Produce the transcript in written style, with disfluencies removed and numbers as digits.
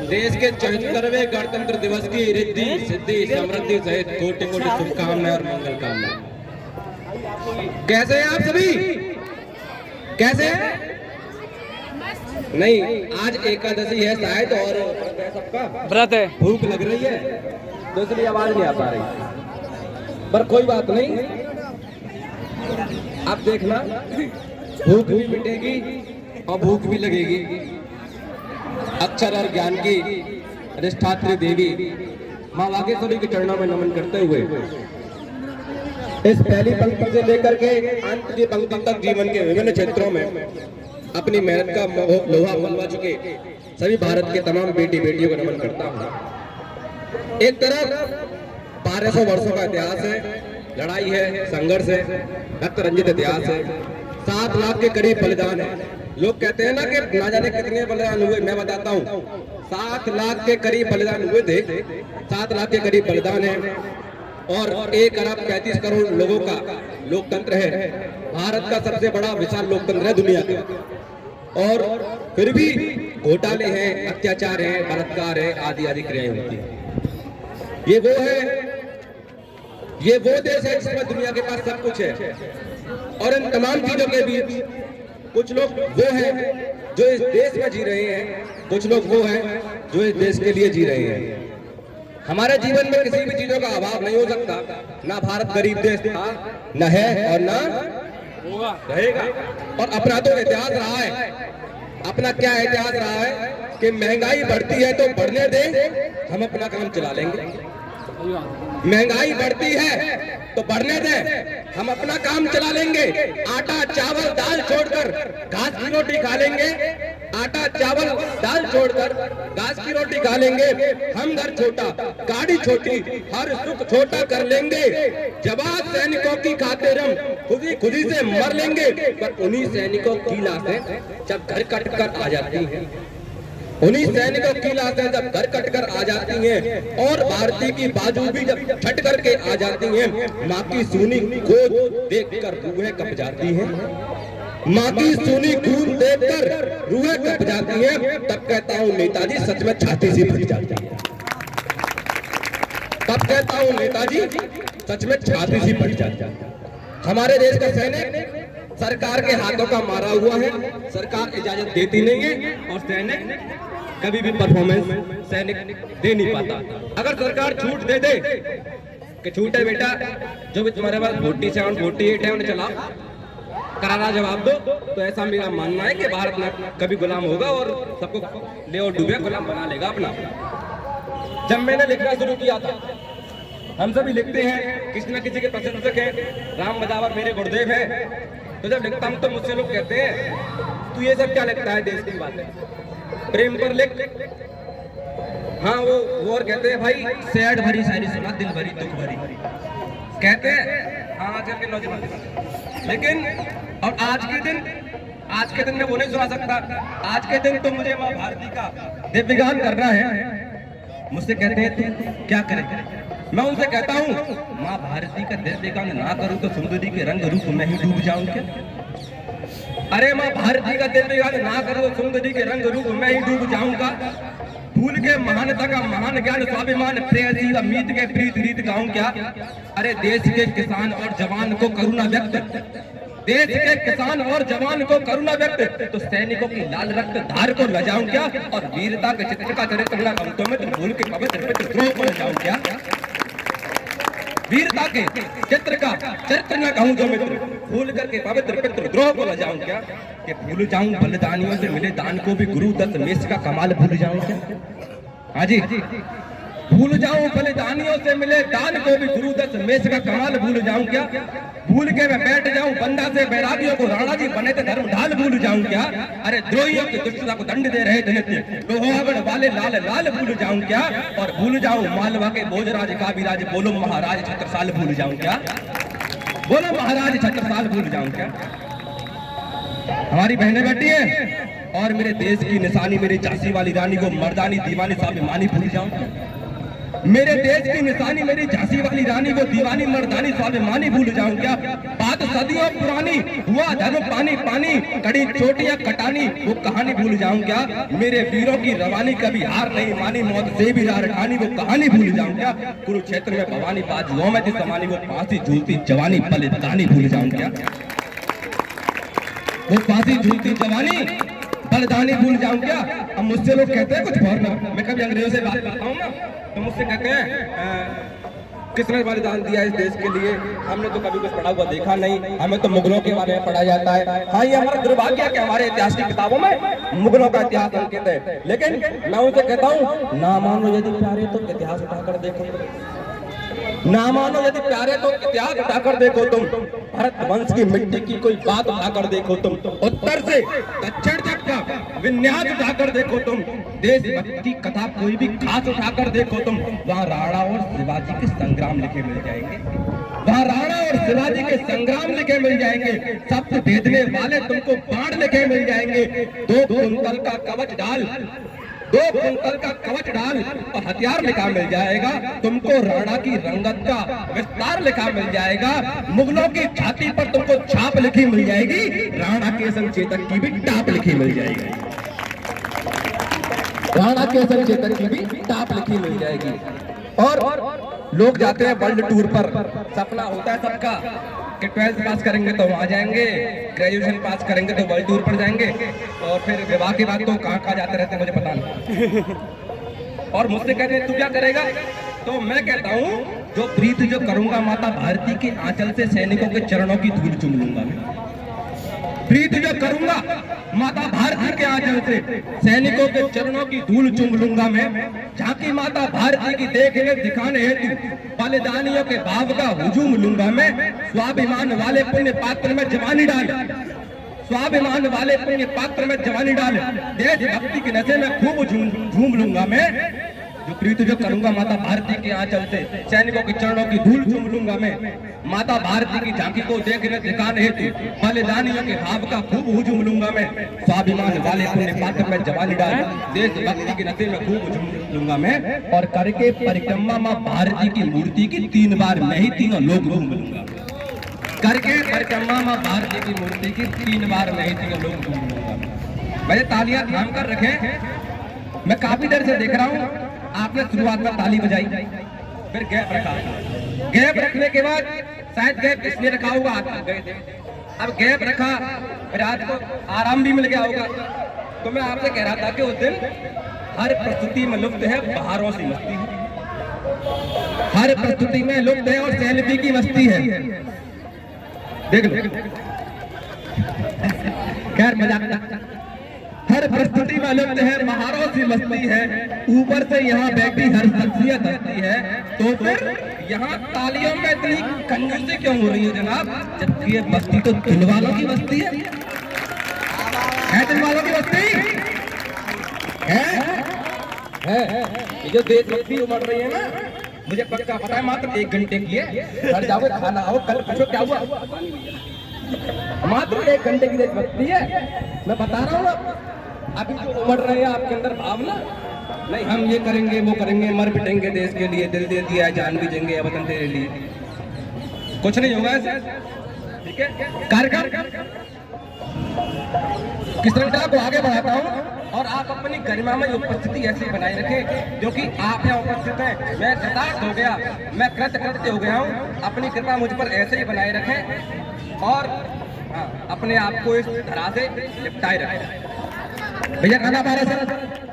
देश के 74वें गणतंत्र दिवस की रिद्धि सिद्धि समृद्धि सहित कोटि कोटि शुभकामनाएं और मंगल कामनाएं। कैसे हैं आप सभी? कैसे हैं? नहीं, आज एकादशी है शायद और सबका व्रत है, भूख लग रही है तो इसलिए आवाज नहीं आ पा रही, पर कोई बात नहीं, आप देखना भूख भी मिटेगी और भूख भी लगेगी। अक्षर और ज्ञान की अधिष्ठात्री देवी मां वागेश्वरी के चरणों में नमन करते हुए इस पहली पंक्ति से लेकर के अंत की पंक्ति तक जीवन के विभिन्न क्षेत्रों में अपनी मेहनत का लोहा मनवा चुके सभी भारत के तमाम बेटी बेटियों को नमन करता हूँ। एक तरफ 1200 वर्षों का इतिहास है, लड़ाई है, संघर्ष है, रक्त रंजित इतिहास है, 7 लाख के करीब बलिदान है। लोग कहते हैं ना कि ना जाने कितने बलिदान हुए, मैं बताता हूँ 7 लाख के करीब बलिदान हुए थे। 7 लाख के करीब बलिदान है और 1 अरब 35 करोड़ लोगों का लोकतंत्र है। भारत का सबसे बड़ा विशाल लोकतंत्र है दुनिया का, और फिर भी घोटाले हैं, अत्याचार है, बलात्कार है, आदि आदि क्रियाएं होती है। ये वो देश है जिसमें दुनिया के पास सब कुछ है, और इन तमाम चीजों के बीच कुछ लोग वो हैं जो इस देश में जी रहे हैं, कुछ लोग वो हैं जो इस देश के लिए जी रहे हैं। हमारे जीवन में किसी भी चीजों का अभाव नहीं हो सकता। ना भारत गरीब देश था, न है और न रहेगा। और अपना तो इतिहास रहा है, अपना क्या इतिहास रहा है कि महंगाई बढ़ती है तो बढ़ने दे, हम अपना काम चला लेंगे। महंगाई बढ़ती है तो बढ़ने दे, हम अपना काम चला लेंगे। आटा चावल दाल छोड़कर घास की रोटी खा लेंगे, आटा चावल दाल छोड़कर घास की रोटी खा लेंगे। हम घर छोटा, गाड़ी छोटी, हर सुख छोटा कर लेंगे। जवान सैनिकों की खातिर हम खुदी से मर लेंगे, पर उन्हीं सैनिकों की लाशें जब घर कट कर आ जाती हैं, उन्हीं सैनिकों की लाशें जब घर कट कर आ जाती हैं और भारतीय की बाजू भी जब छट करके आ जाती हैं, माँ की सूनी गोद देखकर रूहें कप जाती हैं। माँ की सूनी खून देखकर रूहें कप जाती हैं। तब कहता हूँ नेताजी सच में छाती सी फट जाती है। तब कहता हूँ नेताजी सच में छाती सी फट जाती है। हमारे देश का सैनिक सरकार के हाथों का मारा हुआ है, सरकार इजाजत देती नहीं है और सैनिक कभी भी परफॉर्मेंस सैनिक दे नहीं पाता। अगर सरकार छूट दे दे कि छूट है बेटा, जो भी तुम्हारे पास 47 48 है उन्हें चला, करारा जवाब दो, तो ऐसा मेरा मानना है कि भारत न कभी गुलाम होगा और सबको ले और डूबे गुलाम बना लेगा अपना। जब मैंने लिखना शुरू किया था, हम सभी लिखते हैं, किसी न किसी के प्रशंसक हैं, राम बजावर मेरे गुरुदेव हैं, तो जब लिखता हूं तो मुझसे लोग कहते हैं तू ये सब क्या लिखता है, देश की बातें प्रेम पर लिख। हाँ वो और कहते हैं भाई सैड भरी शायरी सुना, दिल भरी दुख भरी, कहते हैं हाँ आजकल के नौजवान। लेकिन और आज के दिन मैं वो नहीं सुना सकता। आज के दिन तो मुझे माँ भारती का दिव्य गान करना है। मुझसे कहते हैं तू क्या करे, मैं उनसे कहता हूँ माँ भारती का दिव्य गान ना करूँ तो सुंदरी के रंग रूप में ही डूब जाऊं क्या? अरे माँ भारती का दिव्य गान ना करूँ तो सुंदरी के रंग रूप में ही डूब जाऊंगा। भूल के महानता का महान ज्ञान स्वाभिमान प्रेयसी अमित के प्रीत रीत गाऊं क्या? अरे देश के किसान और जवान को करुणा व्यक्त, देश के किसान और जवान को करुणा व्यक्त, तो सैनिकों की लाल रक्त धार को ल जाऊं क्या? और वीरता के चित्र का चरित्र न अंतों में तो भूल के पवित्र द्रोह को ल जाऊं क्या? वीरता के चित्र का चरित्र न कहूं जो मित्र, भूल करके पवित्र पितृ द्रोह को ल जाऊं क्या? कि भूल जाऊं बलिदानियों से मिले दान को भी गुरु दत्त मेष का कमाल भूल जाऊं क्या? हाँ जी, भूल जाऊं बलिदानियों से मिले दान को भी गुरु दत्त मेष का कमाल भूल जाऊं क्या? भूल के मैं बैठ जाऊं बंदा से बैरागियों को राणा जी बने थे धर्म ढाल भूल जाऊं क्या? अरे द्रोहियों की दुष्टता को दंड दे रहे थे नित्य लोहागढ़ वाले लाल लाल भूल जाऊं क्या? और भूल जाऊं मालवा के भोजराज का विराज, बोलो महाराज छत्रसाल भूल जाऊं क्या? बोलो महाराज छत्रसाल भूल जाऊं क्या? हमारी बहनें बैठी है और मेरे देश की निशानी मेरी झांसी वाली रानी को मर्दानी दीवानी स्वाभिमानी भूल जाऊं क्या? मेरे देश की निशानी मेरी झांसी वाली रानी, वो दीवानी मर्दानी स्वाभिमानी भूल जाऊं क्या? बात सदियों पुरानी, हुआ धर्म पानी पानी, कड़ी चोटियां कटानी, वो कहानी भूल जाऊं क्या? मेरे वीरों की रवानी कभी हार नहीं मानी, मौत से भी रार ठानी, वो कहानी भूल जाऊं क्या? कुरुक्षेत्र में भवानी बाजुओं में थी समानी, वो फांसी झूलती जवानी बलिदानी भूल जाऊं क्या? वो फांसी झूलती जवानी बलिदानी भूल जाऊं क्या? अब मुझसे लोग कहते हैं कुछ फॉरनर, मैं कभी अंग्रेजों से बात करता हूँ ना, तो मुझसे कहते हैं किसने बलिदान दिया इस देश के लिए? हमने तो कभी कुछ पढ़ा हुआ देखा नहीं, हमें तो मुगलों के बारे में पढ़ा जाता है। हाँ, ये हमारा दुर्भाग्य है कि हमारे इतिहास की किताबों में मुगलों का इतिहास अंकित है। लेकिन मैं उनसे कहता हूँ, ना मानो यदि प्यारे तो इतिहास उठाकर देखो, ना मानो यदि प्यारे तो इतिहास उठाकर देखो तुम, भारत वंश की मिट्टी की कोई बात उठाकर देखो तुम, उत्तर से दक्षिण तक का विन्यास उठाकर देखो तुम, देशभक्ति की कथा कोई भी खास उठाकर देखो तुम, वहाँ राणा और शिवाजी के संग्राम लिखे मिल जाएंगे, वहाँ राणा और शिवाजी के संग्राम लिखे मिल जाएंगे, शब्द भेदने वाले तुमको बाण लिखे मिल जाएंगे, 2 कुंतल का कवच डाल, 2 कुंतल का कवच डाल और हथियार लिखा मिल जाएगा, तुमको राणा की रंगत का विस्तार लिखा मिल जाएगा, मुगलों की छाती पर तुमको छाप लिखी मिल जाएगी, राणा के संचेतक की भी टाप लिखी मिल जाएगी, राणा के संचेतक की भी टाप लिखी मिल जाएगी। और लोग जाते हैं वर्ल्ड टूर पर, सपना होता है सबका कि 12th पास करेंगे तो वहाँ जाएंगे, ग्रेजुएशन पास करेंगे तो वर्ल्ड टूर पर जाएंगे, और फिर विवाह के बाद तो कहाँ जाते रहते हैं मुझे पता नहीं। और मुझसे कहते हैं तू क्या करेगा? तो मैं कहता हूँ जो प्रीत जो करूंगा माता भारती के आंचल से सैनिकों के चरणों की धूल चूम लूंगा मैं, प्रीत जो करूंगा माता भारती के आंचल से सैनिकों के चरणों की धूल चूम लूंगा मैं, झांकी माता भारती की देखने दिखाने हेतु बलिदानियों के भाव का हुजूम लूंगा मैं, स्वाभिमान वाले पुण्य पात्र में जवानी डाल, स्वाभिमान वाले पुण्य पात्र में जवानी डाल, देशभक्ति के नशे में खूब झूम लूंगा मैं, जो प्रीत जो करूंगा माता भारती के आंचल से सैनिकों के चरणों की धूल चूम लूंगा मैं, माता भारती की झांकी को देखने दिखाने हेतु बलिदानियों के भाव का खूब हुजूम लूंगा मैं, स्वाभिमान वाले पुण्य पात्र में जवानी डाल, देशभक्ति के नशे में खूब झूम लूंगा मैं, और करके परिक्रमा मां भारती की मूर्ति की 3 बार मैं ही तीनों लोग घूम लूंगा, करके परिक्रमा मां भारती की मूर्ति की 3 बार मैं ही तीनों लोग घूम लूंगा। भाई तालियां थाम कर रखें, मैं काफी देर से देख रहा हूँ आपने शुरुआत में ताली बजाई, फिर गैप रखा, गैप रखने के बाद शायद गैप इसलिए रखा होगा हाथ थक गए थे, अब गैप रखा फिर आज को आराम भी मिल गया होगा। तो मैं आपसे कह रहा था कि उस दिन हर प्रस्तुति में लुप्त है बाहरों से मस्ती, हर प्रस्तुति में लुप्त है और सेल्फी की मस्ती है, देख लो, खैर मजाक, हर प्रस्तुति में लुप्त है महारों से मस्ती है, ऊपर से यहाँ बैठी हर शख्सियत हस्ती है, तो फिर यहाँ तालियों में इतनी कंजूसी क्यों हो रही है जनाब? जबकि ये मस्ती तो दिल वालों की मस्ती है दिल वालों की मस्ती है। ये जो देशभक्ति उमड़ रही है ना, मुझे पक्का पता है मात्र 1 घंटे की है, घर जाओ खाना आओ, कल पूछो क्या हुआ, मात्र 1 घंटे की देशभक्ति है, मैं बता रहा हूँ। अभी जो उमड़ रहे हैं आपके अंदर भावना, नहीं हम ये करेंगे वो करेंगे, मर पिटेंगे देश के लिए, दिल दे दिया जान भी देंगे वतन तेरे लिए, कुछ नहीं होगा ऐसे, ठीक है? कार्यक्रम की श्रृंखला को आगे बढ़ाता हूँ और आप अपनी गरिमा में उपस्थिति ऐसे बनाए रखें, जो कि आप यहाँ उपस्थित हैं, मैं कृतार्थ हो गया, मैं कृतकृत्य हो गया हूँ, अपनी कृपा मुझ पर ऐसे ही बनाए रखें और अपने आप को इस धरा से निपटाए रखें। भैया खाना पा रहे सर?